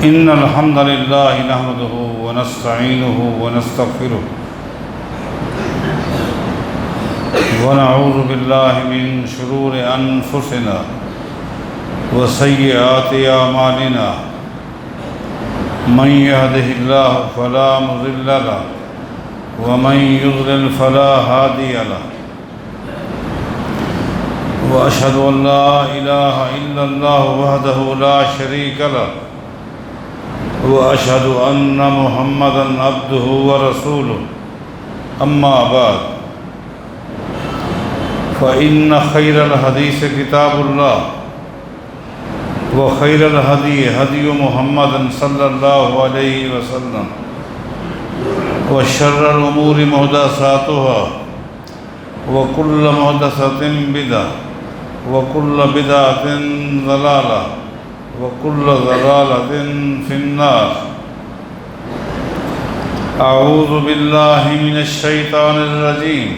إن الحمد لله نحمده ونستعينه ونستغفره ونعوذ بالله من شرور أنفسنا وسيئات أعمالنا من يهده الله فلا مضل له ومن يضلل فلا هادي له وأشهد أن لا إله إلا الله وحده لا شريك له وأشهد أن محمدًا عبده ورسوله أما بعد فإن خير الحديث كتاب الله وخير الهدي هدي محمد صلى الله عليه وسلم وشر الأمور محدثاتها وكل محدثة بدعة وكل بدعة ضلالة وكل ضلالة في النار أعوذ بالله من الشيطان الرجيم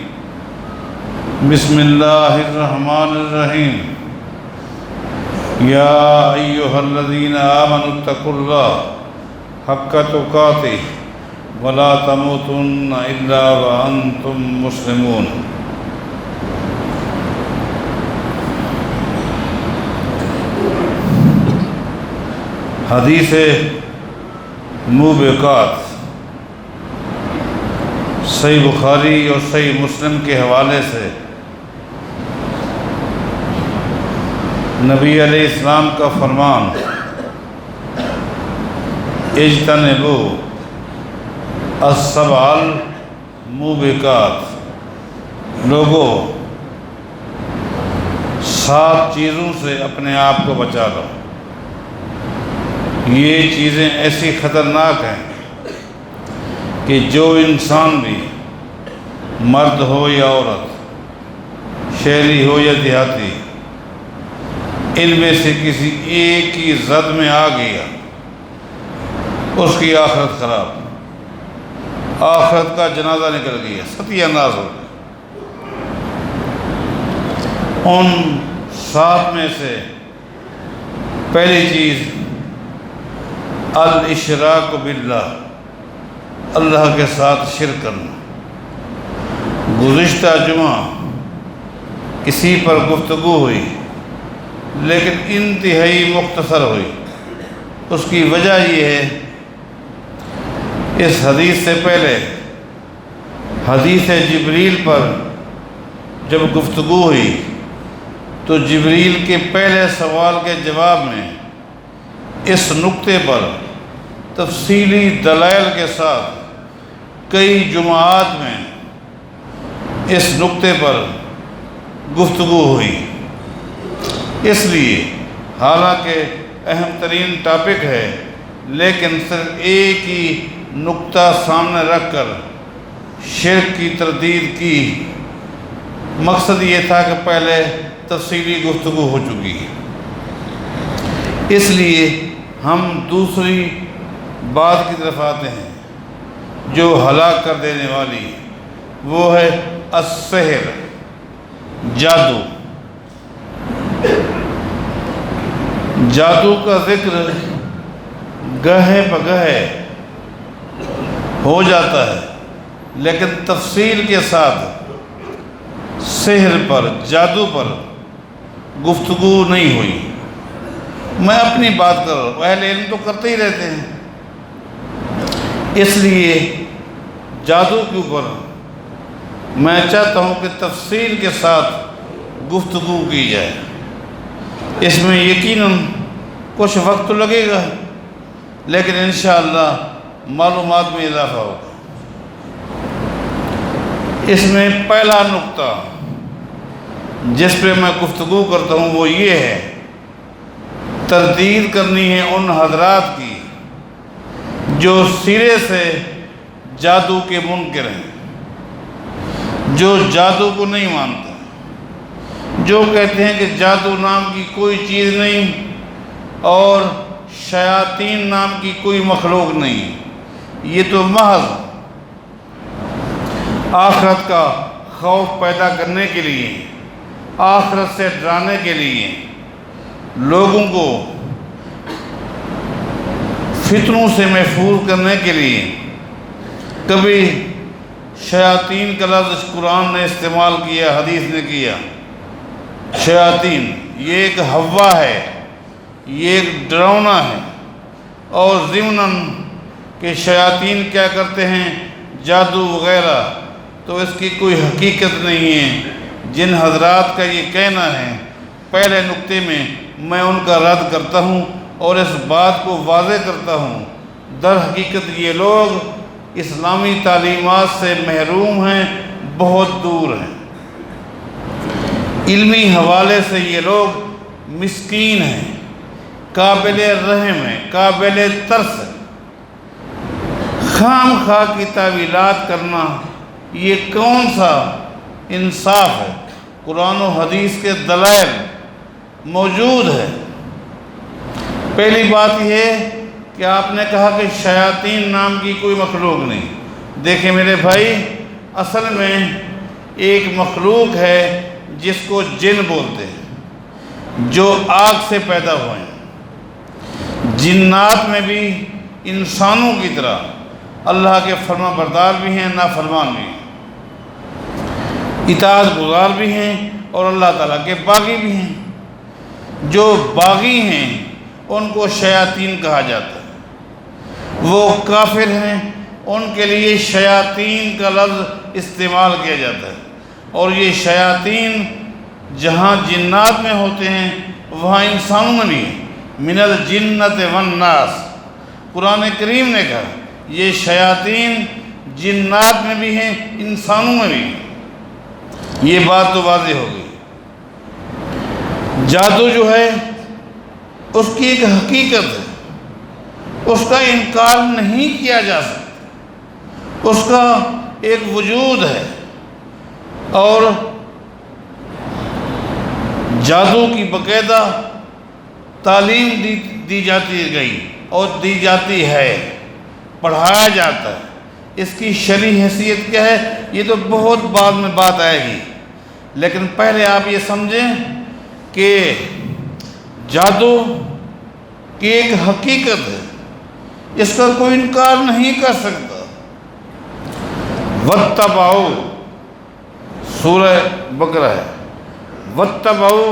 بسم الله الرحمن الرحيم يا أيها الذين آمنوا اتقوا الله حق تقاته ولا تموتن إلا وأنتم مسلمون حدیث موبقات صحیح بخاری اور صحیح مسلم کے حوالے سے نبی علیہ السلام کا فرمان اجتنبوا السبع الموبقات، لوگوں 7 چیزوں سے اپنے آپ کو بچا لو۔ یہ چیزیں ایسی خطرناک ہیں کہ جو انسان بھی مرد ہو یا عورت، شہری ہو یا دیہاتی، ان میں سے کسی ایک کی زد میں آ گیا، اس کی آخرت خراب، آخرت کا جنازہ نکل گیا، ستیہ ناز ہو گیا۔ ان 7 میں سے پہلی چیز الاشراک باللہ، اللہ کے ساتھ شرک کرنا۔ گزشتہ جمعہ اسی پر گفتگو ہوئی لیکن انتہائی مختصر ہوئی۔ اس کی وجہ یہ ہے، اس حدیث سے پہلے حدیث جبریل پر جب گفتگو ہوئی تو جبریل کے پہلے سوال کے جواب میں اس نقطے پر تفصیلی دلائل کے ساتھ کئی جمعات میں اس نقطے پر گفتگو ہوئی۔ اس لیے حالانکہ اہم ترین ٹاپک ہے لیکن صرف ایک ہی نقطہ سامنے رکھ کر شرک کی تردید کی، مقصد یہ تھا کہ پہلے تفصیلی گفتگو ہو چکی ہے۔ اس لیے ہم دوسری بات کی طرف آتے ہیں جو ہلاک کر دینے والی، وہ ہے السحر، جادو۔ جادو کا ذکر گہے بگہے ہو جاتا ہے لیکن تفصیل کے ساتھ سحر پر، جادو پر گفتگو نہیں ہوئی۔ میں اپنی بات کر رہا ہوں، اہل علم تو کرتے ہی رہتے ہیں، اس لیے جادو کے اوپر میں چاہتا ہوں کہ تفصیل کے ساتھ گفتگو کی جائے۔ اس میں یقیناً کچھ وقت تو لگے گا لیکن انشاءاللہ معلومات میں اضافہ ہوگا۔ اس میں پہلا نقطہ جس پہ میں گفتگو کرتا ہوں وہ یہ ہے، تردید کرنی ہے ان حضرات کی جو سرے سے جادو کے منکر ہیں، جو جادو کو نہیں مانتے، جو کہتے ہیں کہ جادو نام کی کوئی چیز نہیں اور شیاطین نام کی کوئی مخلوق نہیں، یہ تو محض آخرت کا خوف پیدا کرنے کے لیے، آخرت سے ڈرانے کے لیے لوگوں کو فتنوں سے محفوظ کرنے کے لیے کبھی شیاطین کا لفظ قرآن نے استعمال کیا، حدیث نے کیا۔ شیاطین یہ ایک ہوا ہے، یہ ایک ڈراؤنا ہے، اور ضمناً کہ شیاطین کیا کرتے ہیں، جادو وغیرہ، تو اس کی کوئی حقیقت نہیں ہے۔ جن حضرات کا یہ کہنا ہے، پہلے نقطے میں میں ان کا رد کرتا ہوں اور اس بات کو واضح کرتا ہوں، در حقیقت یہ لوگ اسلامی تعلیمات سے محروم ہیں، بہت دور ہیں۔ علمی حوالے سے یہ لوگ مسکین ہیں، قابل رحم ہیں، قابل ترس ہیں۔ خام خواہ کی تعویلات کرنا یہ کون سا انصاف ہے؟ قرآن و حدیث کے دلائل موجود ہے۔ پہلی بات یہ ہے کہ آپ نے کہا کہ شیاطین نام کی کوئی مخلوق نہیں۔ دیکھیں میرے بھائی، اصل میں ایک مخلوق ہے جس کو جن بولتے ہیں، جو آگ سے پیدا ہوئے ہیں۔ جنات میں بھی انسانوں کی طرح اللہ کے فرما بردار بھی ہیں، نافرمان بھی ہیں، اطاعت گزار بھی ہیں، اور اللہ تعالیٰ کے باغی بھی ہیں۔ جو باغی ہیں ان کو شیاطین کہا جاتا ہے، وہ کافر ہیں، ان کے لیے شیاطین کا لفظ استعمال کیا جاتا ہے۔ اور یہ شیاطین جہاں جنات میں ہوتے ہیں وہاں انسانوں میں بھی ہیں۔ من الجنت والناس، قرآن کریم نے کہا یہ شیاطین جنات میں بھی ہیں، انسانوں میں بھی ہیں۔ یہ بات تو واضح ہو گئی۔ جادو جو ہے اس کی ایک حقیقت ہے، اس کا انکار نہیں کیا جا سکتا، اس کا ایک وجود ہے، اور جادو کی باقاعدہ تعلیم دی جاتی گئی اور دی جاتی ہے، پڑھایا جاتا ہے۔ اس کی شرعی حیثیت کیا ہے یہ تو بہت بعد میں بات آئے گی، لیکن پہلے آپ یہ سمجھیں کہ جادو کی ایک حقیقت ہے، اس کا کوئی انکار نہیں کر سکتا۔ وَاتَّبَعُوا، سورہ بقرہ ہے، وَاتَّبَعُوا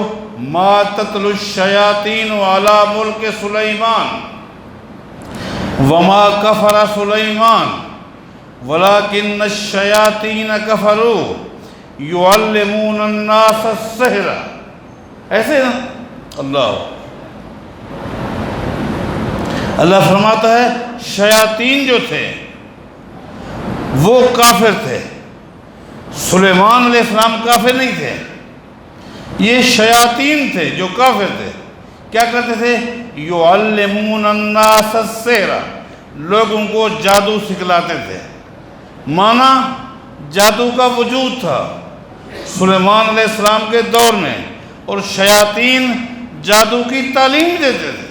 مَا تَتْلُو الشَّيَاطِينُ عَلَى مُلْكِ سُلَيْمَانَ وَمَا كَفَرَ سُلَيْمَانُ وَلَكِنَّ الشَّيَاطِينَ كَفَرُوا يُعَلِّمُونَ النَّاسَ السِّحْرَ۔ ایسے نا اللہ فرماتا ہے شیاطین جو تھے وہ کافر تھے، سلیمان علیہ السلام کافر نہیں تھے، یہ شیاطین تھے جو کافر تھے۔ کیا کرتے تھے؟ یعلمون الناس السحر، لوگوں کو جادو سکھلاتے تھے۔ مانا جادو کا وجود تھا سلیمان علیہ السلام کے دور میں، اور شیاطین جادو کی تعلیم دیتے تھے،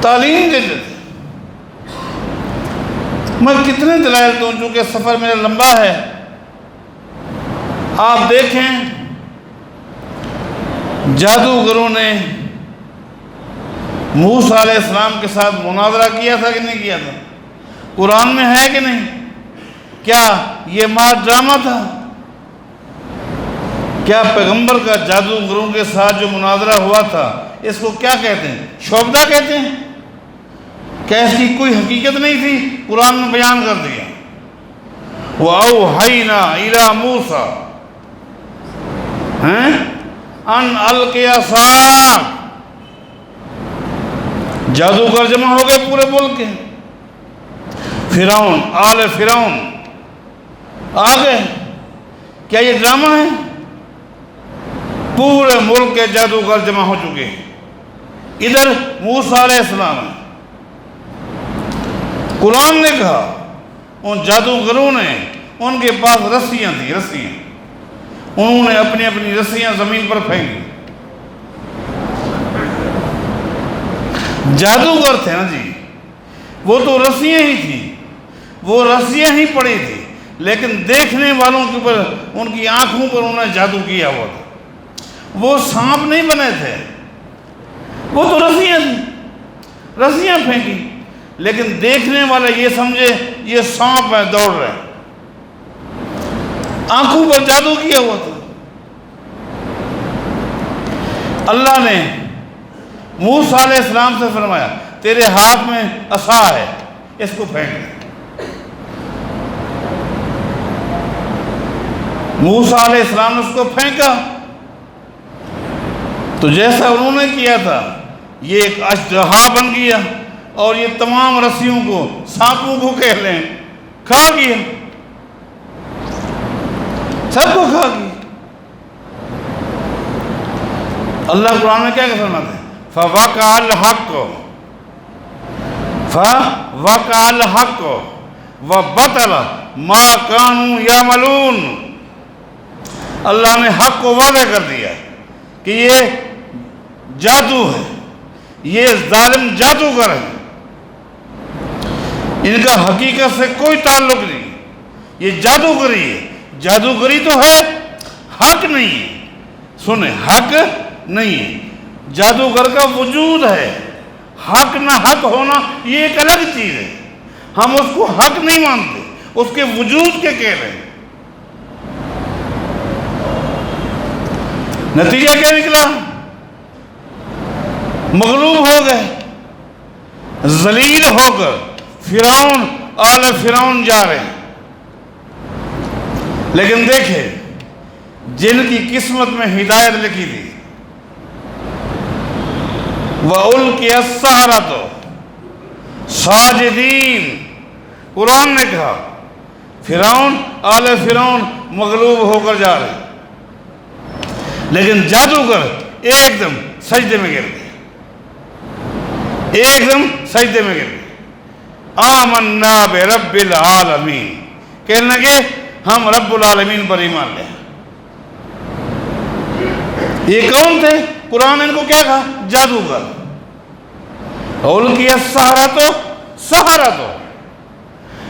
تعلیم دیتے تھے۔ میں کتنے دلائل دوں، چونکہ سفر میرا لمبا ہے۔ آپ دیکھیں جادوگروں نے موسیٰ علیہ السلام کے ساتھ مناظرہ کیا تھا کہ نہیں کیا تھا؟ قرآن میں ہے کہ نہیں؟ کیا یہ ماس ڈرامہ تھا؟ کیا پیغمبر کا جادوگروں کے ساتھ جو مناظرہ ہوا تھا اس کو کیا کہتے ہیں؟ شعبدہ کہتے ہیں؟ کیا اس کی کوئی حقیقت نہیں تھی؟ قرآن میں بیان کر دیا۔ وَأَوْحَيْنَا إِلَى مُوسَىٰ أَنْ أَلْقِ عَصَاكَ، جادوگر جمع ہو گئے پورے ملک کے، فرعون، آل فرعون آ گئے۔ کیا یہ ڈرامہ ہے؟ پورے ملک کے جادوگر جمع ہو چکے ہیں۔ ادھر موسیٰ علیہ السلام ہے۔ قرآن نے کہا ان جادوگروں نے، ان کے پاس رسیاں تھیں، رسیاں، انہوں نے اپنی اپنی رسیاں زمین پر پھینکی۔ جادوگر تھے نا جی، وہ تو رسیاں ہی تھیں، وہ رسیاں ہی پڑی تھی، لیکن دیکھنے والوں کے اوپر، ان کی آنکھوں پر انہوں نے جادو کیا ہوا تھا۔ وہ سانپ نہیں بنے تھے، وہ تو رسیاں تھیں۔ رسیاں پھینکی، لیکن دیکھنے والا یہ سمجھے یہ سانپ ہے دوڑ رہے ہیں۔ آنکھوں پر جادو کیا ہوا تھا۔ اللہ نے موسیٰ علیہ السلام سے فرمایا تیرے ہاتھ میں عصا ہے، اس کو پھینک دے۔ موسیٰ علیہ السلام نے اس کو پھینکا تو جیسا انہوں نے کیا تھا یہ ایک اژدہا بن گیا، اور یہ تمام رسیوں کو، سانپوں کو کہہ لیں، کھا گیا، سب کو کھا گیا۔ اللہ قرآن میں کیا فرماتا ہے؟ فَوَقَعَ الْحَقُّ وَبَطَلَ مَا كَانُوا يَعْمَلُونَ۔ اللہ نے حق کو واضح کر دیا کہ یہ جادو ہے، یہ ظالم جادوگر ہے، ان کا حقیقت سے کوئی تعلق نہیں، یہ جادوگری ہے۔ جادوگری تو ہے، حق نہیں ہے۔ سنیں، حق نہیں ہے، جادوگر کا وجود ہے۔ حق نہ حق ہونا یہ ایک الگ چیز ہے، ہم اس کو حق نہیں مانتے، اس کے وجود کے کہہ رہے ہیں۔ نتیجہ کیا نکلا؟ مغلوب ہو گئے، ذلیل ہو کر فرعون آل فرعون جا رہے ہیں۔ لیکن دیکھیں جن کی قسمت میں ہدایت لکھی تھی، وَأُلْقِيَ السَّحَرَةُ ساجدین، قرآن نے کہا فرعون آل فرعون مغلوب ہو کر جا رہے ہیں، لیکن جادوگر ایک دم سجدے میں گر گئے، ایک دم سجدے میں گر گئے۔ آمنا برب العالمین، کہنے لگے ہم رب العالمین پر ایمان لیں۔ یہ کون تھے؟ قرآن نے ان کو کیا کہا؟ جادوگر۔ اُلْقِيَ السَّحَرَةُ، سحرہ،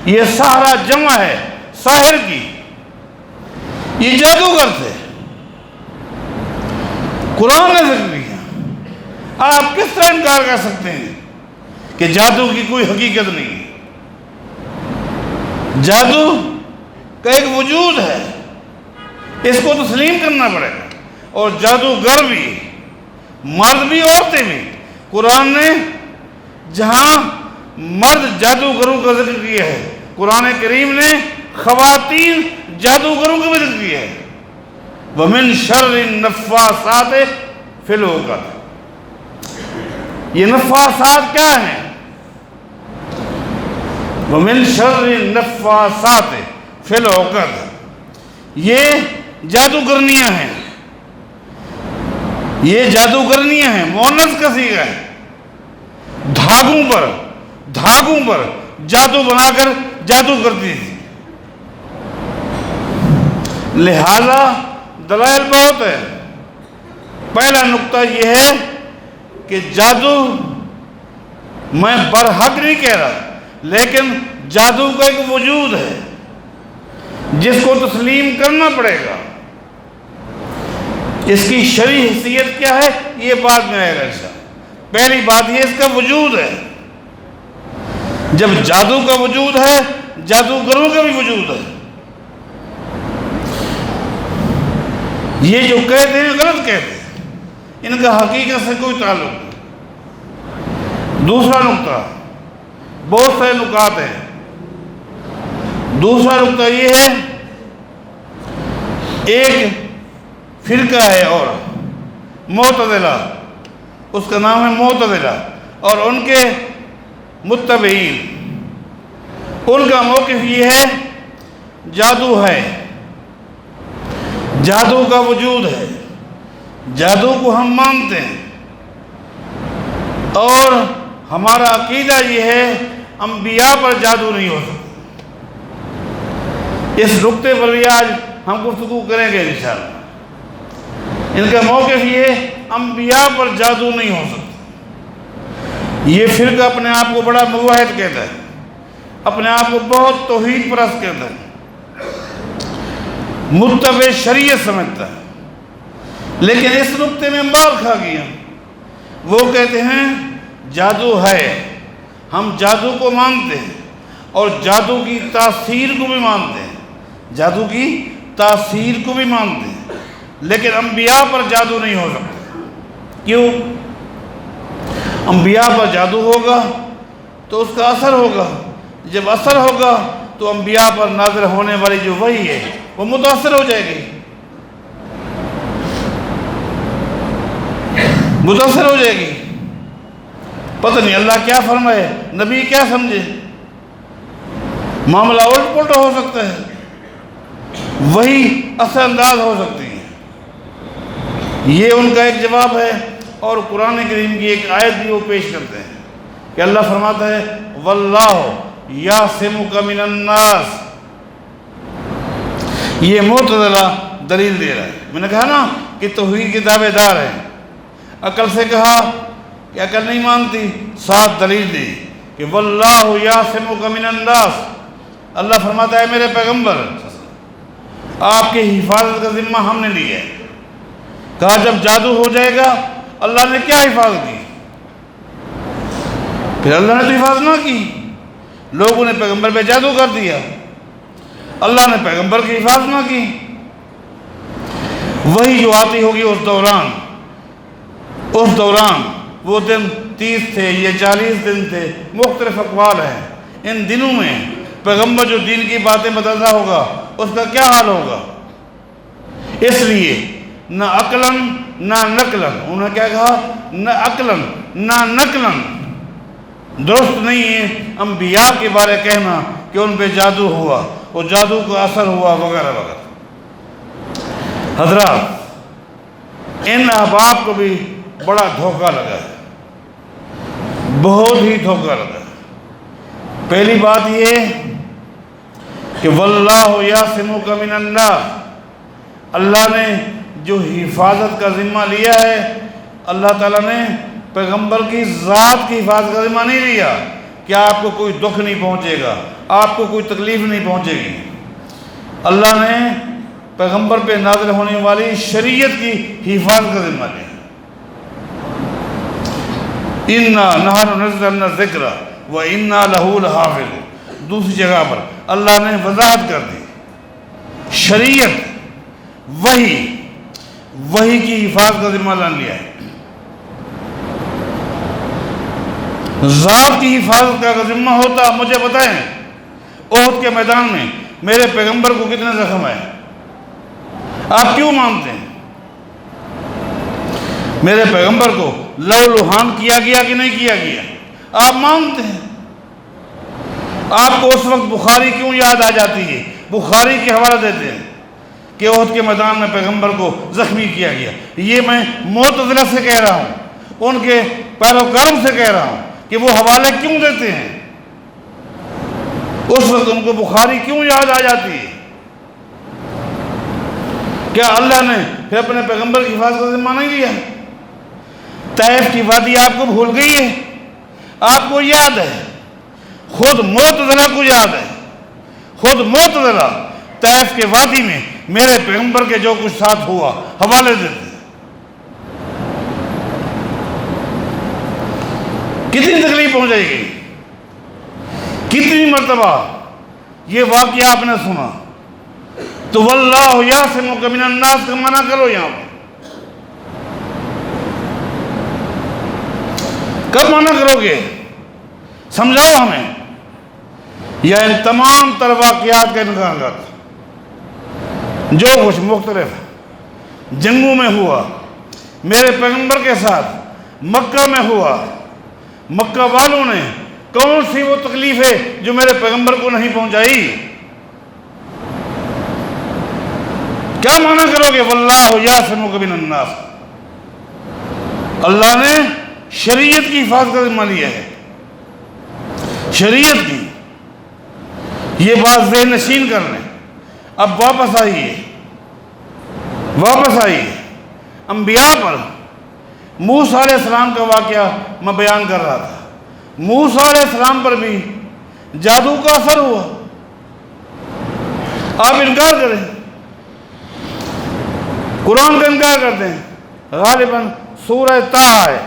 یہ سحرہ جمع ہے ساحر کی، یہ جادوگر تھے۔ قرآن نے ذکر کیا، آپ کس طرح انکار کر سکتے ہیں کہ جادو کی کوئی حقیقت نہیں ہے؟ جادو کا ایک وجود ہے، اس کو تسلیم کرنا پڑے گا۔ اور جادوگر بھی، مرد بھی، عورتیں بھی۔ قرآن نے جہاں مرد جادوگروں کا ذکر کیا ہے، قرآن کریم نے خواتین جادوگروں کا بھی ذکر کیا ہے۔ وَمِن شَرِّ النَّفَّاثَاتِ فِي الْعُقَدِ، یہ نفاسات کیا ہیں؟ وَمِن شَرِّ النَّفَّاثَاتِ فِي الْعُقَدِ، یہ جادوگرنیاں ہیں، یہ جادوگرنیاں ہیں، مؤنث کا صیغہ ہے۔ دھاگوں پر جادو بنا کر جادو کرتی تھی۔ لہذا دلائل بہت ہے۔ پہلا نقطہ یہ ہے کہ جادو، میں برحق نہیں کہہ رہا، لیکن جادو کا ایک وجود ہے جس کو تسلیم کرنا پڑے گا۔ اس کی شرعی حیثیت کیا ہے یہ بعد میں آئے گا انشاءاللہ۔ پہلی بات یہ اس کا وجود ہے۔ جب جادو کا وجود ہے، جادوگروں کا بھی وجود ہے۔ یہ جو کہتے ہیں غلط کہتے ہیں، ان کا حقیقت سے کوئی تعلق نہیں۔ دوسرا نقطہ، بہت سارے نکات ہیں۔ دوسرا نقطہ یہ ہے، ایک فرقہ ہے اور معتزلہ، اس کا نام ہے معتزلہ، اور ان کے متبعین، ان کا موقف یہ ہے جادو ہے، جادو کا وجود ہے، جادو کو ہم مانتے ہیں، اور ہمارا عقیدہ یہ ہے انبیاء پر جادو نہیں ہو سکتا۔ اس نقطے پر بھی آج ہم گفتگو کریں گے انشاءاللہ۔ ان کا موقف یہ انبیاء پر جادو نہیں ہو سکتا۔ یہ فرقہ اپنے آپ کو بڑا موحد کہتا ہے، اپنے آپ کو بہت توحید پرست کہتا ہے، متبع شریعت سمجھتا ہے، لیکن اس نقطے میں مار کھا گیا۔ وہ کہتے ہیں جادو ہے، ہم جادو کو مانتے ہیں اور جادو کی تاثیر کو بھی مانتے ہیں، جادو کی تاثیر کو بھی مانتے ہیں، لیکن انبیاء پر جادو نہیں ہو سکتا۔ کیوں؟ انبیاء پر جادو ہوگا تو اس کا اثر ہوگا، جب اثر ہوگا تو انبیاء پر نازل ہونے والی جو وحی ہے وہ متاثر ہو جائے گی، متاثر ہو جائے گی۔ پتہ نہیں اللہ کیا فرمائے، نبی کیا سمجھے، معاملہ الٹ پلٹ ہو سکتا ہے، وہی اثر انداز ہو سکتی ہے۔ یہ ان کا ایک جواب ہے، اور قرآن کریم کی ایک آیت بھی وہ پیش کرتے ہیں کہ اللہ فرماتا ہے واللہ یعصمک من الناس۔ یہ معتزلہ دلیل دے رہا ہے، میں نے کہا نا کہ توحید کے دعوے دار ہیں، عقل سے کہا کہ عقل نہیں مانتی، ساتھ دلیل دی کہ واللہ یعصمک من الناس۔ اللہ فرماتا ہے میرے پیغمبر آپ کی حفاظت کا ذمہ ہم نے لیا ہے۔ کہا جب جادو ہو جائے گا اللہ نے کیا حفاظت کی؟ پھر اللہ نے تو حفاظت نہ کی، لوگوں نے پیغمبر پہ جادو کر دیا، اللہ نے پیغمبر کی حفاظت نہ کی۔ وہی جو آتی ہوگی اس دوران وہ دن 30 تھے یا 40 دن تھے، مختلف اقوال ہیں۔ ان دنوں میں پیغمبر جو دین کی باتیں بتاتا ہوگا اس کا کیا حال ہوگا؟ اس لیے نہ عقلاً نہ نقلاً، انہوں نے کیا کہا، نہ عقلاً نہ نقلاً درست نہیں ہے انبیاء کے بارے کہنا کہ ان پہ جادو ہوا، وہ جادو کا اثر ہوا وغیرہ وغیرہ۔ حضرات ان احباب کو بھی بڑا دھوکہ لگا ہے، بہت ہی دھوکہ لگا ہے۔ پہلی بات یہ کہ واللہ یعصمک من الناس، اللہ نے جو حفاظت کا ذمہ لیا ہے، اللہ تعالیٰ نے پیغمبر کی ذات کی حفاظت کا ذمہ نہیں لیا کہ آپ کو کوئی دکھ نہیں پہنچے گا، آپ کو کوئی تکلیف نہیں پہنچے گی۔ اللہ نے پیغمبر پہ نازل ہونے والی شریعت کی حفاظت کا ذمہ لیا۔ اِنَّا نَحْنُ نَزَّلْنَا الذِّكْرَ وَإِنَّا لَهُ لَحَافِظُونَ۔ دوسری جگہ پر اللہ نے وضاحت کر دی، شریعت وحی کی حفاظت کا ذمہ لیا ہے، ذات کی حفاظت کا ذمہ ہوتا۔ مجھے بتائیں احد کے میدان میں میرے پیغمبر کو کتنے زخم آئے؟ آپ کیوں مانتے ہیں؟ میرے پیغمبر کو لو لوہان کیا گیا کہ نہیں کیا گیا؟ آپ مانتے ہیں۔ آپ کو اس وقت بخاری کیوں یاد آ جاتی ہے؟ بخاری کے حوالہ دیتے ہیں کہ احد کے میدان میں پیغمبر کو زخمی کیا گیا۔ یہ میں معتزلہ سے کہہ رہا ہوں، ان کے پیروکاروں سے کہہ رہا ہوں کہ وہ حوالے کیوں دیتے ہیں؟ اس وقت ان کو بخاری کیوں یاد آ جاتی ہے؟ کیا اللہ نے پھر اپنے پیغمبر کی حفاظت کا ذمہ نہیں لیا؟ طائف کی وادی آپ کو بھول گئی ہے؟ آپ کو یاد ہے، خود معتزلہ کو یاد ہے، خود معتزلہ طائف کے وادی میں میرے پیغمبر کے جو کچھ ساتھ ہوا حوالے دیتے ہیں۔ کتنی تکلیف پہنچائی گئی، کتنی مرتبہ یہ واقعہ آپ نے سنا۔ تو واللہ یعصمک من الناس کا معنی کرو یہاں پر، کب معنی کرو گے؟ سمجھاؤ ہمیں۔ یا ان تمام تر واقعات کا انکار کرتا، جو کچھ مختلف جنگوں میں ہوا میرے پیغمبر کے ساتھ، مکہ میں ہوا، مکہ والوں نے کون سی وہ تکلیف ہے جو میرے پیغمبر کو نہیں پہنچائی؟ کیا معنی کرو گے واللہ یعصمک من الناس؟ اللہ نے شریعت کی حفاظت کا ذمہ لیا ہے، شریعت کی۔ یہ بات ذہن نشین کر لیں۔ اب واپس آئیے انبیاء پر۔ موسیٰ علیہ السلام کا واقعہ میں بیان کر رہا تھا، موسیٰ علیہ السلام پر بھی جادو کا اثر ہوا۔ آپ انکار کریں، قرآن کا انکار کرتے ہیں۔ غالباً سورہ طٰہٰ ہے،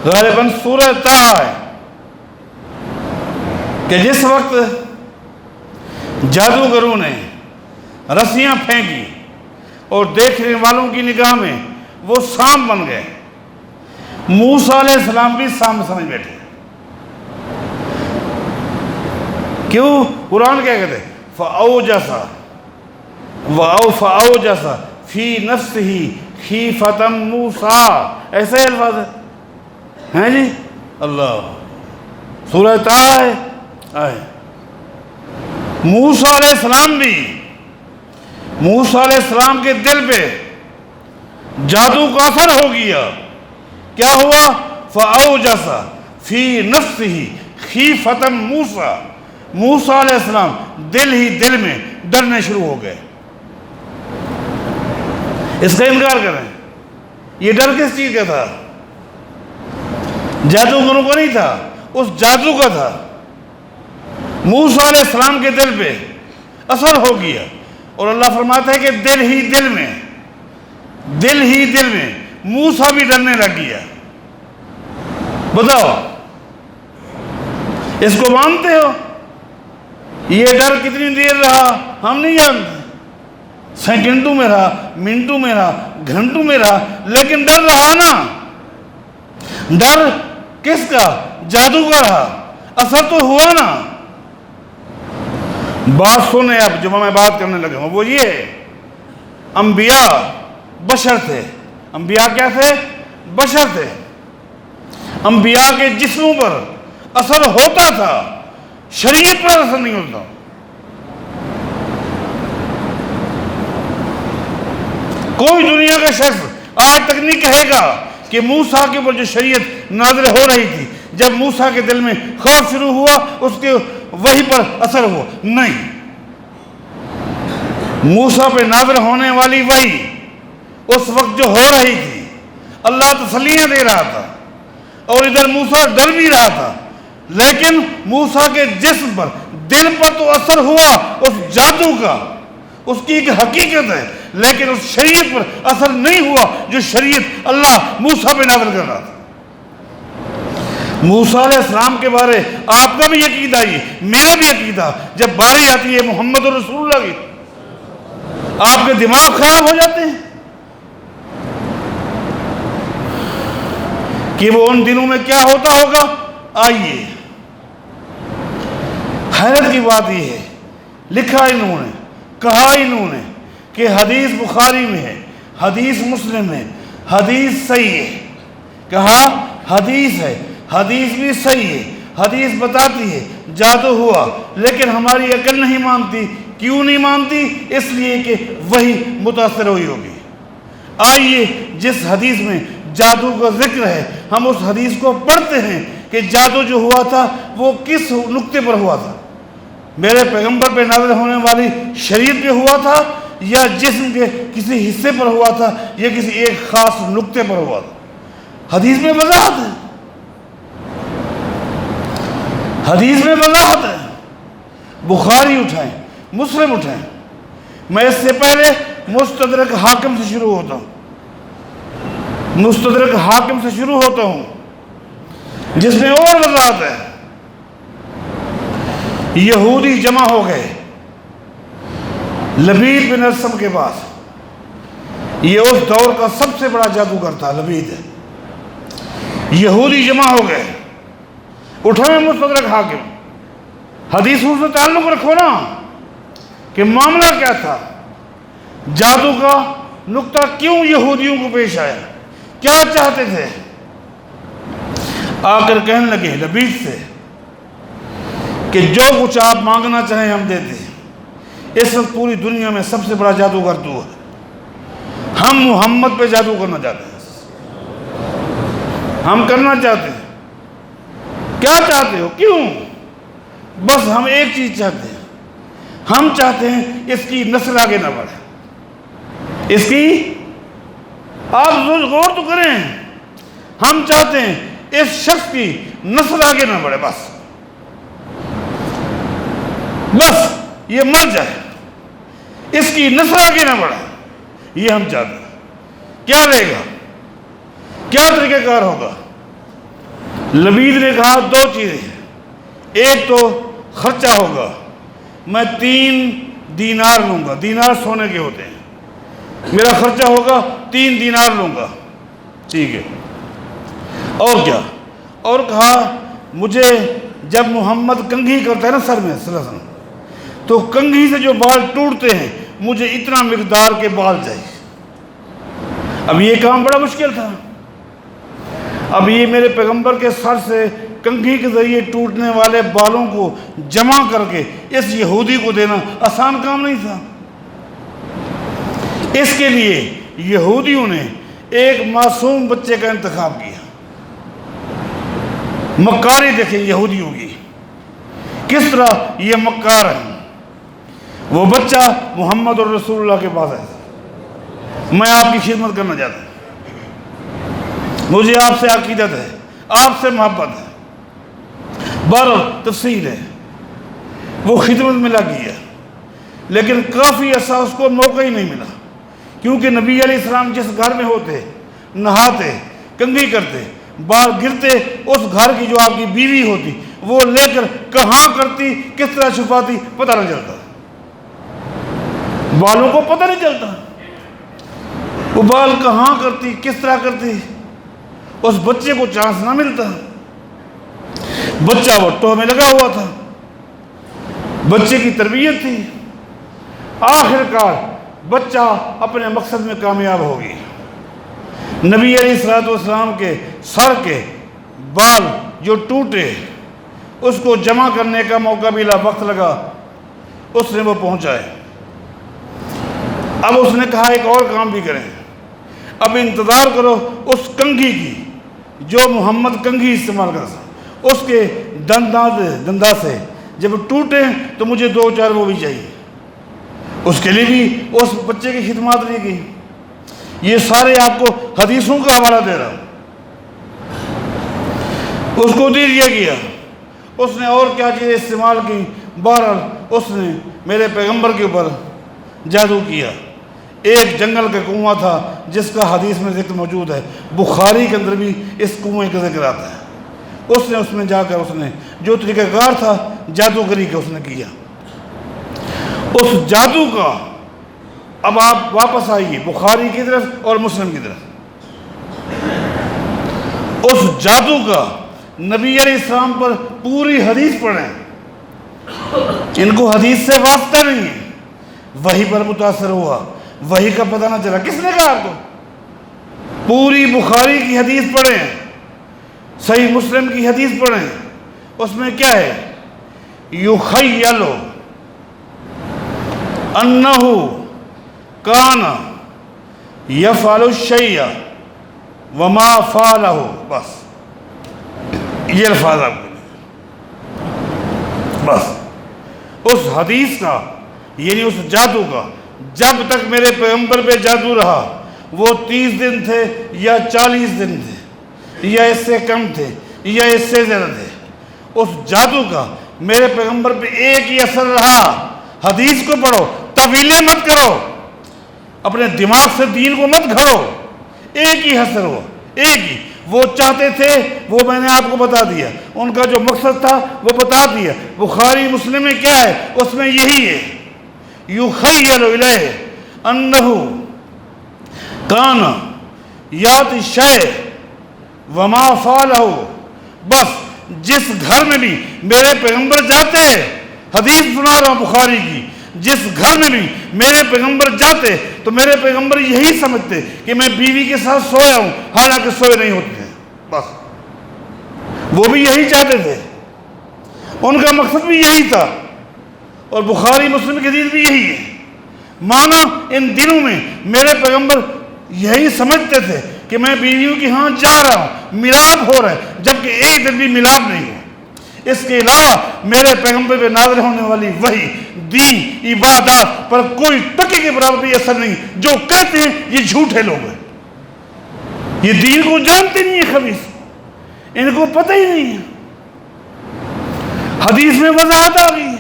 غالباً سورہ طٰہٰ ہے کہ جس وقت جادوگروں نے رسیاں پھینکی اور دیکھنے والوں کی نگاہ میں وہ سانپ بن گئے، موسیٰ علیہ السلام بھی سانپ سمجھ بیٹھے۔ کیوں؟ قرآن کیا کہتے ہیں؟ فَأَوْجَسَ فِي نَفْسِهِ خِیفَةً مُوسیٰ، ایسے ہی الفاظ ہیں جی۔ اللہ، سورہ طٰہٰ ہے۔ موسیٰ علیہ السلام بھی، موسیٰ علیہ السلام کے دل پہ جادو کا اثر ہو گیا۔ کیا ہوا؟ فَأَوْجَسَ فِي نَفْسِهِ خِیفَةً مُوسیٰ، موسیٰ علیہ السلام دل ہی دل میں ڈرنے شروع ہو گئے۔ اس کا انکار کریں، یہ ڈر کس چیز کا تھا؟ جادوگروں کا نہیں تھا، اس جادو کا تھا۔ موسیٰ علیہ السلام کے دل پہ اثر ہو گیا، اور اللہ فرماتا ہے کہ دل ہی دل میں موسیٰ بھی ڈرنے لگ گیا۔ بتاؤ، اس کو مانتے ہو؟ یہ ڈر کتنی دیر رہا ہم نہیں جانتے، سیکنڈوں میں رہا، منٹوں میں رہا، گھنٹوں میں رہا، لیکن ڈر رہا نا۔ ڈر کس کا؟ جادو کا رہا، اثر تو ہوا نا۔ بات سنیں اب جو میں بات کرنے لگا ہوں، وہ یہ انبیاء بشر تھے۔ انبیاء کیا تھے؟ بشر تھے۔ انبیاء کے جسموں پر اثر ہوتا تھا، شریعت پر اثر نہیں ہوتا۔ کوئی دنیا کا شخص آج تک نہیں کہے گا کہ موسیٰ کے اوپر جو شریعت نازل ہو رہی تھی، جب موسیٰ کے دل میں خوف شروع ہوا اس کے وحی پر اثر ہوا، نہیں۔ موسیٰ پہ نازل ہونے والی وحی اس وقت جو ہو رہی تھی، اللہ تسلیاں دے رہا تھا، اور ادھر موسیٰ ڈر بھی رہا تھا، لیکن موسیٰ کے جسم پر، دل پر تو اثر ہوا اس جادو کا، اس کی ایک حقیقت ہے، لیکن اس شریعت پر اثر نہیں ہوا جو شریعت اللہ موسیٰ پہ نازل کر رہا تھا۔ موسیٰ علیہ السلام کے بارے آپ کا بھی عقیدہ یہ، میرا بھی عقیدہ، جب باری آتی ہے محمد رسول اللہ کی، آپ کے دماغ خراب ہو جاتے ہیں کہ وہ ان دنوں میں کیا ہوتا ہوگا۔ آئیے، حیرت کی بات یہ ہے، لکھا انہوں نے، کہا انہوں نے کہ حدیث بخاری میں ہے، حدیث مسلم ہے، حدیث صحیح ہے۔ کہا حدیث ہے، حدیث بھی صحیح ہے، حدیث بتاتی ہے جادو ہوا، لیکن ہماری عقل نہیں مانتی۔ کیوں نہیں مانتی؟ اس لیے کہ وہی متاثر ہوئی ہوگی۔ آئیے، جس حدیث میں جادو کا ذکر ہے، ہم اس حدیث کو پڑھتے ہیں کہ جادو جو ہوا تھا وہ کس نقطے پر ہوا تھا، میرے پیغمبر پہ نازل ہونے والی شریعت پہ ہوا تھا، یا جسم کے کسی حصے پر ہوا تھا، یا کسی ایک خاص نقطے پر ہوا تھا۔ حدیث میں وضاحت ہے، حدیث میں وضاحت ہے۔ بخاری اٹھائیں، مسلم اٹھائیں، میں اس سے پہلے مستدرک حاکم سے شروع ہوتا ہوں، مستدرک حاکم سے شروع ہوتا ہوں، جس میں اور وضاحت ہے۔ یہودی جمع ہو گئے لبید بن ارسم کے پاس، یہ اس دور کا سب سے بڑا جادوگر تھا، لبید ہے۔ یہودی جمع ہو گئے، اٹھائیں مستدرک حاکم، حدیثوں سے تعلق رکھو نا کہ معاملہ کیا تھا، جادو کا نقطہ کیوں یہودیوں کو پیش آیا، کیا چاہتے تھے۔ آ کر کہنے لگے لبید سے کہ جو کچھ آپ مانگنا چاہیں ہم دیتے ہیں، اس وقت پوری دنیا میں سب سے بڑا جادوگر تو ہے، ہم محمد پہ جادو کرنا چاہتے ہیں، ہم کرنا چاہتے ہیں۔ کیا چاہتے ہو؟ کیوں؟ بس ہم ایک چیز چاہتے ہیں، ہم چاہتے ہیں اس کی نسل آگے نہ بڑھے، اس کی، آپ غور تو کریں، ہم چاہتے ہیں اس شخص کی نسل آگے نہ بڑھے، بس یہ مر جائے، اس کی نسل آگے نہ بڑھے، یہ ہم چاہتے ہیں۔ کیا لے گا؟ کیا طریقہ کار ہوگا؟ لبید نے کہا 2 چیزیں، ایک تو خرچہ ہوگا، میں 3 دینار لوں گا، دینار سونے کے ہوتے ہیں، میرا خرچہ ہوگا 3 دینار لوں گا، ٹھیک ہے، اور کیا؟ اور کہا مجھے جب محمد کنگھی کرتا ہے نا سر میں صلی اللہ علیہ وسلم، تو کنگھی سے جو بال ٹوٹتے ہیں مجھے اتنا مقدار کے بال چاہیے۔ اب یہ کام بڑا مشکل تھا، اب یہ میرے پیغمبر کے سر سے کنگھی کے ذریعے ٹوٹنے والے بالوں کو جمع کر کے اس یہودی کو دینا آسان کام نہیں تھا۔ اس کے لیے یہودیوں نے ایک معصوم بچے کا انتخاب کیا۔ مکاری دیکھیں یہودیوں کی، کس طرح یہ مکار ہیں۔ وہ بچہ محمد الرسول اللہ کے پاس ہے، میں آپ کی خدمت کرنا چاہتا ہوں، مجھے آپ سے عقیدت ہے، آپ سے محبت ہے، تفصیل ہے، وہ خدمت میں لگ گیا، لیکن کافی عرصہ اس کو موقع ہی نہیں ملا، کیونکہ نبی علیہ السلام جس گھر میں ہوتے، نہاتے، کنگھی کرتے، بال گرتے، اس گھر کی جو آپ کی بیوی ہوتی وہ لے کر کہاں کرتی، کس طرح چھپاتی، پتہ نہیں چلتا، بالوں کو پتہ نہیں چلتا، وہ بال کہاں کرتی، کس طرح کرتی، اس بچے کو چانس نہ ملتا۔ بچہ وہ ٹوہ میں لگا ہوا تھا، بچے کی تربیت تھی، آخر کار بچہ اپنے مقصد میں کامیاب ہو گئی۔ نبی علیہ السلام کے سر کے بال جو ٹوٹے اس کو جمع کرنے کا موقع ملا، وقت لگا، اس نے وہ پہنچائے۔ اب اس نے کہا ایک اور کام بھی کریں، اب انتظار کرو اس کنگھی کی جو محمد کنگھی استعمال کرتا، اس کے دندہ سے جب ٹوٹے تو مجھے 2-4 وہ بھی چاہیے۔ اس کے لیے بھی اس بچے کی خدمات لی گئی۔ یہ سارے آپ کو حدیثوں کا حوالہ دے رہا ہوں۔ اس کو دے دیا گیا، اس نے اور کیا چیزیں استعمال کی، بہرحال اس نے میرے پیغمبر کے اوپر جادو کیا۔ ایک جنگل کا کنواں تھا جس کا حدیث میں ذکر موجود ہے، بخاری کے اندر بھی اس کنویں کا ذکر آتا ہے۔ اس میں جا کر اس نے جو طریقہ کار تھا جادوگری کا اس نے کیا۔ اس جادو کا اب آپ واپس آئیے بخاری کی طرف اور مسلم کی طرف۔ اس جادو کا نبی علیہ السلام پر پوری حدیث پڑھیں، ان کو حدیث سے واسطہ نہیں ہے، وحی پر متاثر ہوا، وحی کا پتہ نہ چلا، کس نے کہا آپ کو؟ پوری بخاری کی حدیث پڑھیں، صحیح مسلم کی حدیث پڑھیں، اس میں کیا ہے؟ یخیل انہ کان یفعل الشیء وما فعلہ، بس یہ الفاظ آپ کو، بس اس حدیث کا یعنی اس جادو کا، جب تک میرے پیغمبر پہ جادو رہا، وہ 30 دن تھے یا 40 دن تھے یا اس سے کم تھے یا اس سے زیادہ تھے، اس جادو کا میرے پیغمبر پہ ایک ہی اثر رہا۔ حدیث کو پڑھو، طویلیں مت کرو، اپنے دماغ سے دین کو مت گھڑو، ایک ہی اثر ہوا، ایک ہی۔ وہ چاہتے تھے، وہ میں نے آپ کو بتا دیا، ان کا جو مقصد تھا وہ بتا دیا۔ بخاری مسلم میں کیا ہے؟ اس میں یہی ہے، یخیل الیہ انہ کان یاتی الشیء وما فعلہ، بس جس گھر میں بھی میرے پیغمبر جاتے، حدیث سنا رہا ہوں بخاری کی، جس گھر میں بھی میرے پیغمبر جاتے تو میرے پیغمبر یہی سمجھتے کہ میں بیوی کے ساتھ سویا ہوں، حالانکہ سوئے نہیں ہوتے تھے، بس وہ بھی یہی چاہتے تھے، ان کا مقصد بھی یہی تھا، اور بخاری مسلم کی حدیث بھی یہی ہے۔ مانا ان دنوں میں میرے پیغمبر یہی سمجھتے تھے کہ میں بیویوں کی ہاں جا رہا ہوں، ملاپ ہو رہا ہے، جبکہ ایک دن بھی ملاپ نہیں ہوا۔ اس کے علاوہ میرے پیغمبر پہ نازل ہونے والی وحی، دین، عبادات پر کوئی ٹکی کے برابر بھی اثر نہیں۔ جو کہتے ہیں یہ جھوٹے لوگ ہیں، یہ دین کو جانتے نہیں ہیں، خبیث، ان کو پتہ ہی نہیں ہے۔ حدیث میں وضاحت آ گئی ہے۔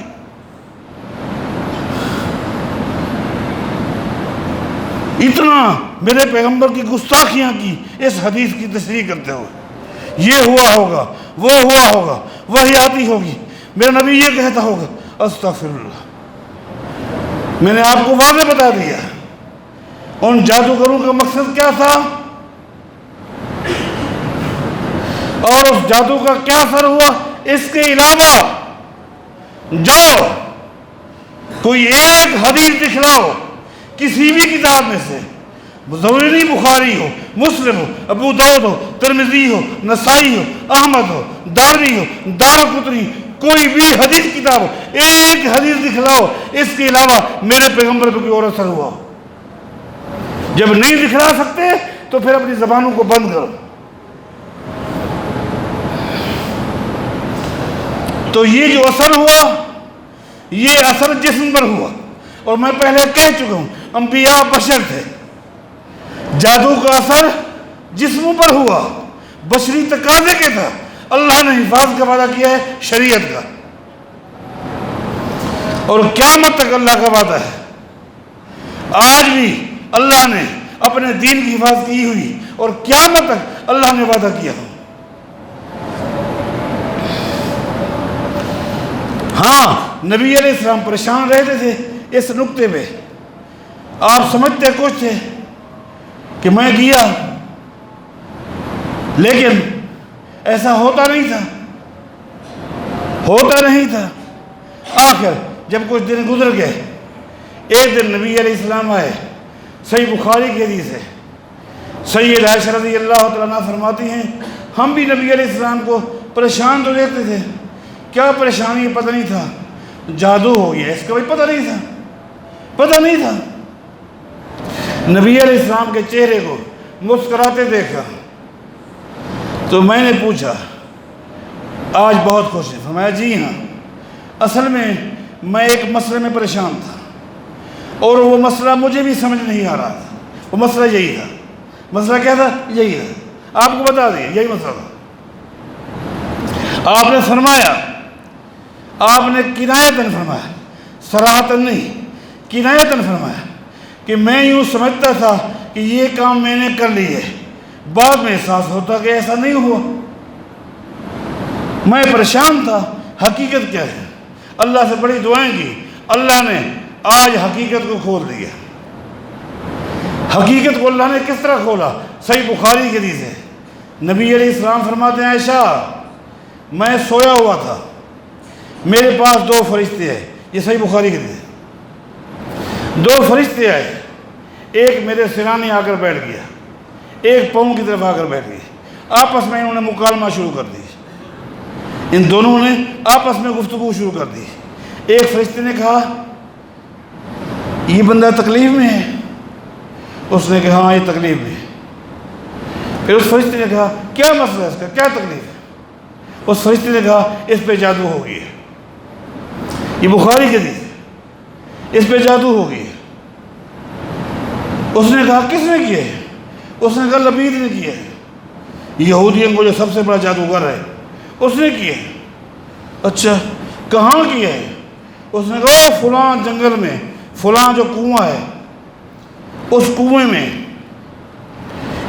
اتنا میرے پیغمبر کی گستاخیاں کی اس حدیث کی تشریح کرتے ہوئے، یہ ہوا ہوگا، وہ ہوا ہوگا، وہی آتی ہوگی، میرا نبی یہ کہتا ہوگا، استغفر اللہ۔ میں نے آپ کو واضح بتا دیا ان جادوگروں کا مقصد کیا تھا اور اس جادو کا کیا اثر ہوا۔ اس کے علاوہ جاؤ کوئی ایک حدیث دکھلاؤ کسی بھی کتاب میں سے، ضروری نہیں بخاری ہو، مسلم ہو، ابو داؤد ہو، ترمذی ہو، نسائی ہو، احمد ہو، دارمی ہو، دارقطنی، کوئی بھی حدیث کتاب ہو، ایک حدیث دکھلاؤ اس کے علاوہ میرے پیغمبر پہ کوئی اور اثر ہوا۔ جب نہیں دکھلا سکتے تو پھر اپنی زبانوں کو بند کرو۔ تو یہ جو اثر ہوا یہ اثر جسم پر ہوا، اور میں پہلے کہہ چکا ہوں انبیاء بشر تھے، جادو کا اثر جسموں پر ہوا، بشری تقاضے کے تھا۔ اللہ نے حفاظت کا وعدہ کیا ہے شریعت کا، اور قیامت تک اللہ کا وعدہ ہے۔ آج بھی اللہ نے اپنے دین کی حفاظت کی ہوئی اور قیامت تک اللہ نے وعدہ کیا۔ ہاں نبی علیہ السلام پریشان رہتے تھے اس نقطے پہ، آپ سمجھتے کچھ تھے کہ میں کیا، لیکن ایسا ہوتا نہیں تھا، ہوتا نہیں تھا۔ آخر جب کچھ دن گزر گئے، ایک دن نبی علیہ السلام آئے، صحیح بخاری کی حدیث ہے، سید عائشہ رضی اللہ تعالیٰ عنہ فرماتی ہیں ہم بھی نبی علیہ السلام کو پریشان تو دیکھتے تھے، کیا پریشانی پتہ نہیں تھا، جادو ہو گیا، اس کا بھی پتہ نہیں تھا، پتہ نہیں تھا۔ نبی علیہ السلام کے چہرے کو مسکراتے دیکھا تو میں نے پوچھا آج بہت خوش ہے؟ فرمایا جی ہاں، اصل میں ایک مسئلے میں پریشان تھا اور وہ مسئلہ مجھے بھی سمجھ نہیں آ رہا تھا۔ وہ مسئلہ یہی تھا۔ مسئلہ کیا تھا؟ یہی تھا، آپ کو بتا دیا، یہی مسئلہ تھا۔ آپ نے فرمایا، آپ نے کنایتاً فرمایا، صراحتاً نہیں، کنایتاً فرمایا کہ میں یوں سمجھتا تھا کہ یہ کام میں نے کر لی ہے، بعد میں احساس ہوتا کہ ایسا نہیں ہوا۔ میں پریشان تھا، حقیقت کیا ہے؟ اللہ سے بڑی دعائیں کی، اللہ نے آج حقیقت کو کھول دیا۔ حقیقت کو اللہ نے کس طرح کھولا؟ صحیح بخاری کی حدیث ہے، نبی علیہ السلام فرماتے ہیں عائشہ میں سویا ہوا تھا، میرے پاس دو فرشتے آئے، یہ صحیح بخاری کی حدیث ہے، دو فرشتے آئے، ایک میرے سرانے آ کر بیٹھ گیا، ایک پاؤں کی طرف آ کر بیٹھ گیا، آپس میں انہوں نے مکالمہ شروع کر دی، ان دونوں نے آپس میں گفتگو شروع کر دی۔ ایک فرشتے نے کہا یہ بندہ تکلیف میں ہے، اس نے کہا ہاں یہ تکلیف میں ہے۔ پھر اس فرشتے نے کہا کیا مسئلہ ہے اس کا، کیا تکلیف ہے؟ اس فرشتے نے کہا اس پہ جادو ہو گئی ہے، یہ بخاری کی حدیث ہے، اس پہ جادو ہو گئی ہے۔ اس نے کہا کس نے کیا ہے؟ اس نے کہا لبید نے کیا ہے، یہودیوں کو جو سب سے بڑا جادوگر ہے اس نے کیا ہے۔ اچھا کہاں کیا ہے؟ اس نے کہا فلاں جنگل میں، فلاں جو کنواں ہے اس کنویں میں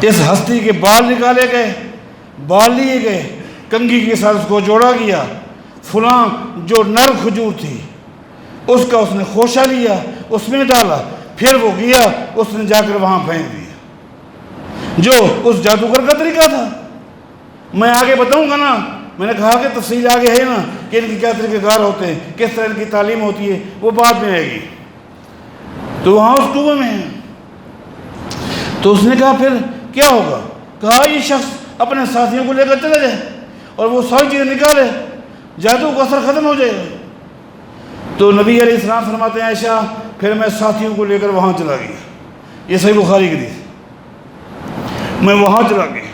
اس ہستی کے بال نکالے گئے، بال لیے گئے، کنگھی کے ساتھ اس کو جوڑا گیا، فلاں جو نر کھجور تھی اس کا اس نے خوشہ لیا، اس میں ڈالا، پھر وہ گیا، اس نے جا کر وہاں پھینک دیا، جو اس جادوگر کا طریقہ تھا۔ میں آگے بتاؤں گا نا، میں نے کہا کہ تفصیل آگے ہے نا کہ ان کی کیا طریقہ کار ہوتے ہیں، کس طرح ان کی تعلیم ہوتی ہے، وہ بعد میں آئے گی۔ تو وہاں اس کنویں میں ہے، تو اس نے کہا پھر کیا ہوگا؟ کہا یہ شخص اپنے ساتھیوں کو لے کر چلے جائے اور وہ ساری چیزیں نکالے، جادو کا اثر ختم ہو جائے گا۔ تو نبی علیہ السلام فرماتے ہیں عائشہ پھر میں ساتھیوں کو لے کر وہاں چلا گیا، یہ صحیح بخاری کی حدیث، میں وہاں چلا گیا،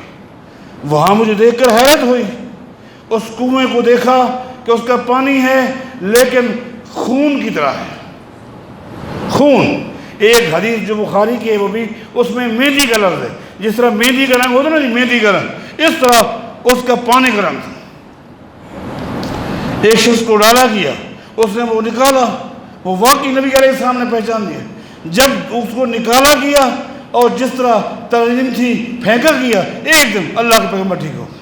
وہاں مجھے دیکھ کر حیرت ہوئی، اس کنویں کو دیکھا کہ اس کا پانی ہے لیکن خون کی طرح ہے، خون۔ ایک حدیث جو بخاری کی ہے وہ بھی اس میں مہندی کا لفظ ہے، جس طرح مہندی کا رنگ ہوتا ہے نا جی، مہندی کا رنگ، اس طرح اس کا پانی کا رنگ تھا۔ ایک شخص کو ڈالا گیا، اس نے وہ نکالا، وہ واقعی نبی علیہ السلام نے پہچان لیا۔ جب اس کو نکالا گیا اور جس طرح تعلیم تھی پھینکا گیا، ایک دم اللہ کے پیغمبر ٹھیک ہو گئے۔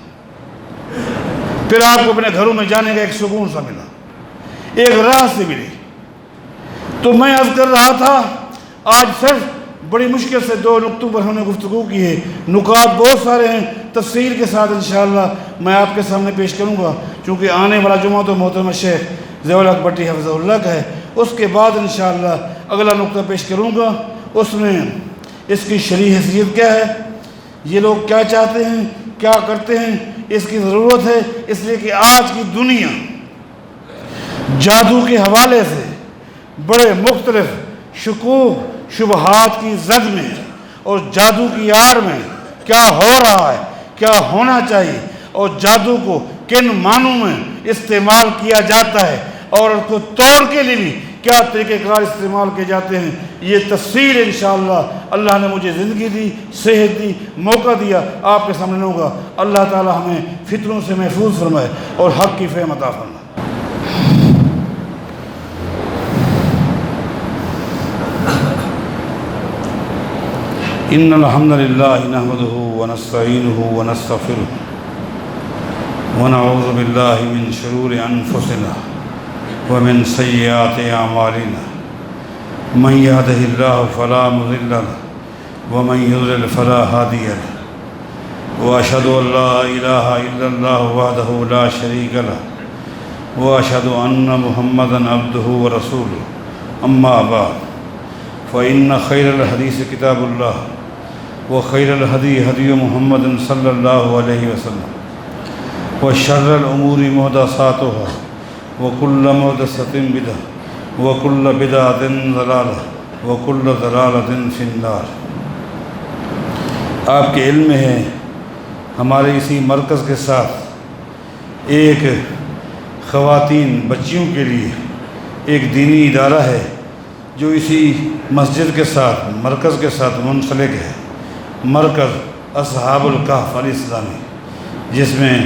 پھر آپ کو اپنے گھروں میں جانے کا ایک سکون سا ملا، ایک راہ سے ملی۔ تو میں عرض کر رہا تھا آج صرف بڑی مشکل سے 2 نقطوں پر ہم نے گفتگو کی ہے، نکات بہت سارے ہیں، تفصیل کے ساتھ انشاءاللہ میں آپ کے سامنے پیش کروں گا، چونکہ آنے والا جمعہ تو محترم شیخ ضیاء الحق بٹی حفظہ اللہ کا ہے۔ اس کے بعد انشاءاللہ اگلا نقطہ پیش کروں گا، اس میں اس کی شرعی حیثیت کیا ہے، یہ لوگ کیا چاہتے ہیں، کیا کرتے ہیں، اس کی ضرورت ہے، اس لیے کہ آج کی دنیا جادو کے حوالے سے بڑے مختلف شکوک شبہات کی زد میں اور جادو کی آڑ میں کیا ہو رہا ہے، کیا ہونا چاہیے، اور جادو کو کن معنوں میں استعمال کیا جاتا ہے اور اس کو توڑ کے لیے بھی کیا طریقہ کار استعمال کیے جاتے ہیں، یہ تفصیل انشاءاللہ اللہ نے مجھے زندگی دی، صحت دی، موقع دیا، آپ کے سامنے لوں گا۔ اللہ تعالی ہمیں فتنوں سے محفوظ فرمائے اور حق کی فہم عطا فرمائے۔ ان الحمد للہ نحمده ونستعینه ونستغفره ونعوذ باللہ من شرور انفسنا ومن سیئات اعمالنا من يهده الله فلا مضل له ومن يضلل فلا هادي له واشهد ان لا اله الا الله وحده لا شريك له واشهد ان محمدا عبده ورسوله اما بعد فان خير الحديث كتاب الله وخير الهدي هدي محمد صلى الله عليه وسلم وشر الامور محدثاتها وكل محدثة بدعة وكل بدعة ضلالة وكل ضلالة في النار۔ آپ کے علم میں ہے ہمارے اسی مرکز کے ساتھ ایک خواتین بچیوں کے لیے ایک دینی ادارہ ہے جو اسی مسجد کے ساتھ مرکز کے ساتھ منسلک ہے، مرکز اصحاب الکہف الاسلامی، جس میں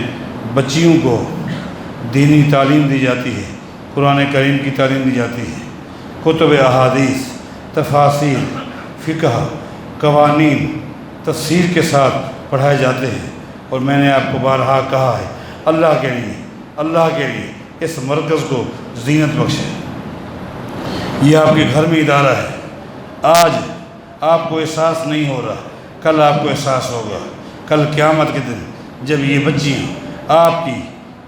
بچیوں کو دینی تعلیم دی جاتی ہے، قرآن کریم کی تعلیم دی جاتی ہے، کتب احادیث، تفاسیر، فقہ، قوانین تفسیر کے ساتھ پڑھائے جاتے ہیں۔ اور میں نے آپ کو بارہا کہا ہے اللہ کے لیے اس مرکز کو زینت بخشے۔ یہ آپ کے گھر میں ادارہ ہے، آج آپ کو احساس نہیں ہو رہا، کل آپ کو احساس ہوگا، کل قیامت کے دن جب یہ بچیاں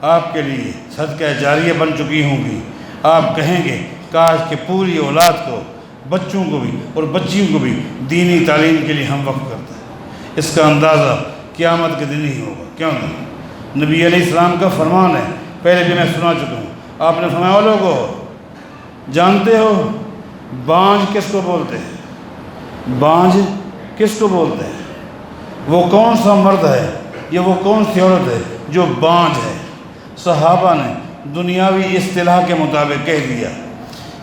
آپ کے لیے صدقہ جاریہ بن چکی ہوں گی، آپ کہیں گے کاش کہ پوری اولاد کو، بچوں کو بھی اور بچیوں کو بھی دینی تعلیم کے لیے ہم وقف کرتے ہیں۔ اس کا اندازہ قیامت کے دن ہی ہوگا، کیوں نہیں؟ نبی علیہ السلام کا فرمان ہے، پہلے بھی میں سنا چکا ہوں، آپ نے فرمایا لوگو جانتے ہو بانجھ کس کو بولتے ہیں؟ بانجھ کس کو بولتے ہیں؟ وہ کون سا مرد ہے یا وہ کون سی عورت ہے جو بانجھ ہے؟ صحابہ نے دنیاوی اصطلاح کے مطابق کہہ دیا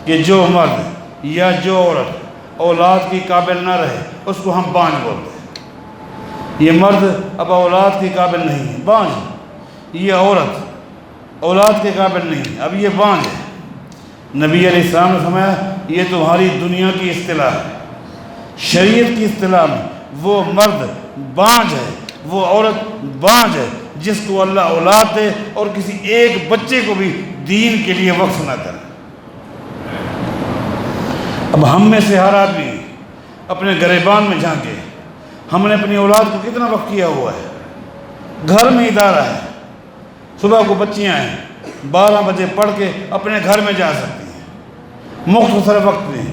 کہ جو مرد یا جو عورت اولاد کی قابل نہ رہے اس کو ہم بانجھ بولتے ہیں۔ یہ مرد اب اولاد کی قابل نہیں ہے، بانجھ، یہ عورت اولاد کے قابل نہیں، اب یہ بانجھ ہے۔ نبی علیہ السلام نے فرمایا یہ تمہاری دنیا کی اصطلاح ہے، شریعت کی اصطلاح میں وہ مرد بانجھ ہے، وہ عورت بانجھ ہے جس کو اللہ اولاد دے اور کسی ایک بچے کو بھی دین کے لیے وقف نہ کرے۔ اب ہم میں سے ہر آدمی اپنے گریبان میں جھانکے، ہم نے اپنی اولاد کو کتنا وقف کیا ہوا ہے؟ گھر میں ادارہ ہے، صبح کو بچیاں ہیں 12 بجے پڑھ کے اپنے گھر میں جا سکتی ہیں، مختصر وقت میں،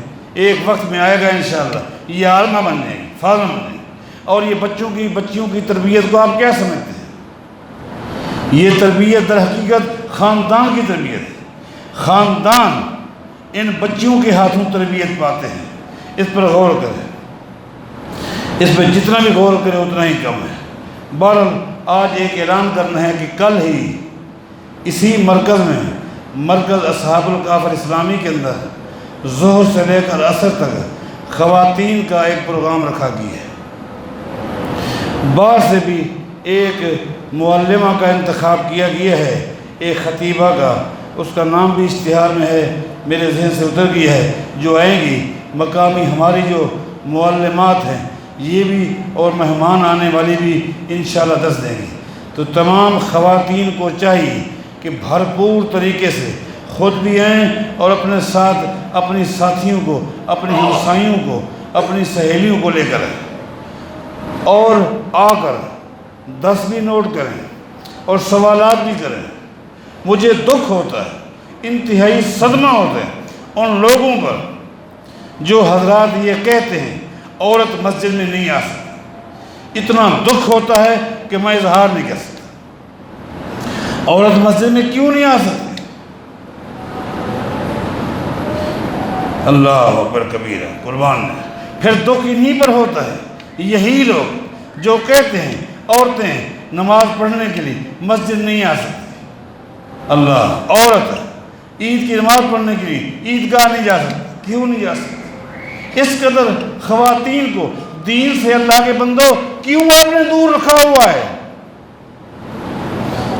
ایک وقت میں آئے گا انشاءاللہ یہ عالمہ بن جائے گی، فاضل بن جائے گی۔ اور یہ بچیوں کی تربیت کو آپ کیا سمجھتے ہیں؟ یہ تربیت در حقیقت خاندان کی تربیت ہے، خاندان ان بچیوں کے ہاتھوں تربیت پاتے ہیں۔ اس پر غور کریں، اس پہ جتنا بھی غور کریں اتنا ہی کم ہے۔ بہرحال آج ایک اعلان کرنا ہے کہ کل ہی اسی مرکز میں، مرکز اصحاب الکہف الاسلامی کے اندر ظہر سے لے کر عصر تک خواتین کا ایک پروگرام رکھا گیا ہے۔ باہر سے بھی ایک معلمہ کا انتخاب کیا گیا ہے، ایک خطیبہ کا، اس کا نام بھی اشتہار میں ہے، میرے ذہن سے اتر گیا ہے، جو آئیں گی مقامی ہماری جو معلمات ہیں یہ بھی اور مہمان آنے والی بھی انشاءاللہ دس دیں گی۔ تو تمام خواتین کو چاہیے کہ بھرپور طریقے سے خود بھی آئیں اور اپنے ساتھ اپنی ساتھیوں کو، اپنی ہمسائیوں کو، اپنی سہیلیوں کو لے کر آئیں اور آ کر درس بھی نوٹ کریں اور سوالات بھی کریں۔ مجھے دکھ ہوتا ہے، انتہائی صدمہ ہوتا ہے ان لوگوں پر جو حضرات یہ کہتے ہیں عورت مسجد میں نہیں آ سکتی۔ اتنا دکھ ہوتا ہے کہ میں اظہار نہیں کر سکتا۔ عورت مسجد میں کیوں نہیں آ سکتی؟ اللہ اکبر کبیرہ، قربان ہے۔ پھر دکھ انہی پر ہوتا ہے، یہی لوگ جو کہتے ہیں عورتیں نماز پڑھنے کے لیے مسجد نہیں آ سکتی۔ اللہ، عورت عید کی نماز پڑھنے کے لیے عیدگاہ نہیں جا سکتی، کیوں نہیں جا سکتی؟ اس قدر خواتین کو دین سے اللہ کے بندوں کیوں آپ نے دور رکھا ہوا ہے؟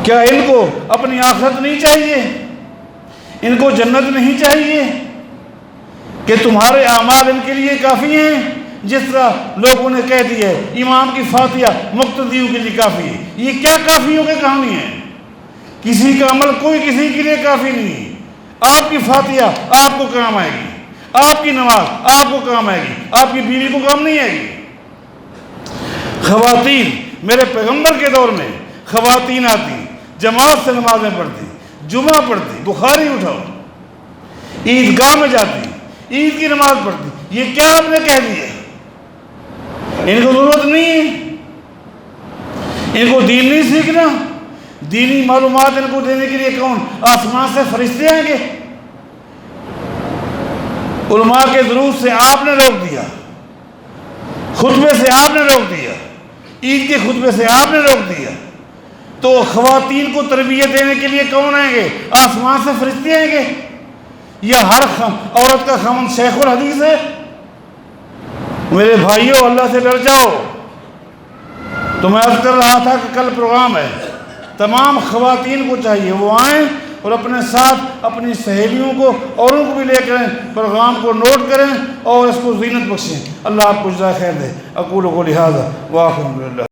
کیا ان کو اپنی آخرت نہیں چاہیے؟ ان کو جنت نہیں چاہیے کہ تمہارے اعمال ان کے لیے کافی ہیں؟ جس طرح لوگوں نے کہہ دیا ہے امام کی فاتحہ مقتدیوں کے لیے کافی ہے۔ یہ کیا کافیوں کی کہانی ہے؟ کسی کا عمل کوئی کسی کے لیے کافی نہیں ہے۔ آپ کی فاتحہ آپ کو کام آئے گی، آپ کی نماز آپ کو کام آئے گی، آپ کی بیوی کو کام نہیں آئے گی۔ خواتین، میرے پیغمبر کے دور میں خواتین آتی، جماعت سے نمازیں پڑھتی، جمعہ پڑھتی، بخاری اٹھاؤ، عیدگاہ میں جاتی، عید کی نماز پڑھتی۔ یہ کیا آپ نے کہہ دیا؟ ان کو ضرورت نہیں ہے، ان کو دین نہیں سیکھنا؟ دینی معلومات ان کو دینے کے لیے کون آسمان سے فرشتے آئیں گے؟ علماء کے دروس سے آپ نے روک دیا، خطبے سے آپ نے روک دیا، عید کے خطبے سے آپ نے روک دیا، تو خواتین کو تربیت دینے کے لیے کون آئیں گے؟ آسمان سے فرشتے آئیں گے؟ یا ہر عورت کا خاوند شیخ الحدیث ہے؟ میرے بھائیوں، اللہ سے ڈر جاؤ۔ تو میں عرض کر رہا تھا کہ کل پروگرام ہے، تمام خواتین کو چاہیے وہ آئیں اور اپنے ساتھ اپنی سہیلیوں کو اوروں کو بھی لے کریں، پروگرام کو نوٹ کریں اور اس کو زینت بخشیں۔ اللہ آپ کو جزائے خیر دے۔ اقول قولی ھذا وآخر الحمد للہ۔